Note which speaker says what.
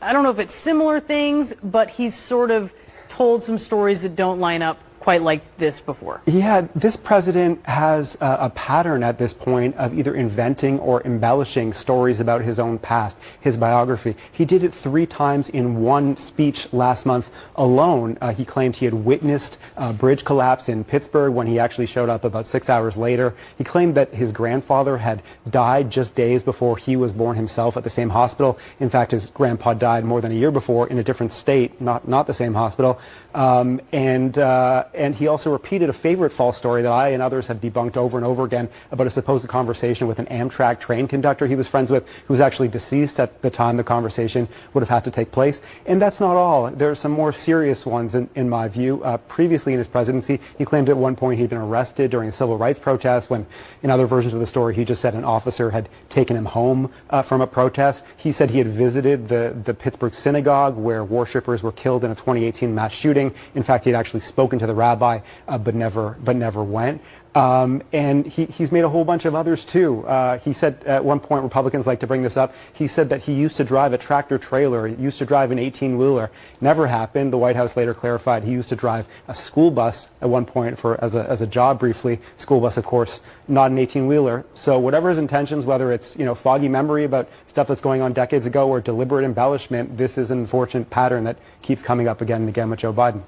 Speaker 1: I don't know if it's similar things, but he's sort of told some stories that don't line up quite like this before.
Speaker 2: Yeah, this president has a pattern at this point of either inventing or embellishing stories about his own past, his biography. He did it 3 times in one speech last month alone. He claimed he had witnessed a bridge collapse in Pittsburgh when he actually showed up about 6 hours later. He claimed that his grandfather had died just days before he was born himself at the same hospital. In fact, his grandpa died more than a year before in a different state, not the same hospital. And he also repeated a favorite false story that I and others have debunked over and over again about a supposed conversation with an Amtrak train conductor he was friends with, who was actually deceased at the time the conversation would have had to take place. And that's not all. There are some more serious ones in my view. Previously in his presidency, he claimed at one point he'd been arrested during a civil rights protest when, in other versions of the story, he just said an officer had taken him home from a protest. He said he had visited the Pittsburgh synagogue where worshippers were killed in a 2018 mass shooting. In fact, he had actually spoken to the rabbi, but never went. And he's made a whole bunch of others too. He said at one point, Republicans like to bring this up, he said that he used to drive a tractor trailer, he used to drive an 18-wheeler. Never happened. The White House later clarified he used to drive a school bus at one point as a job briefly. School bus, of course, not an 18-wheeler. So whatever his intentions, whether it's foggy memory about stuff that's going on decades ago or deliberate embellishment, this is an unfortunate pattern that keeps coming up again and again with Joe Biden.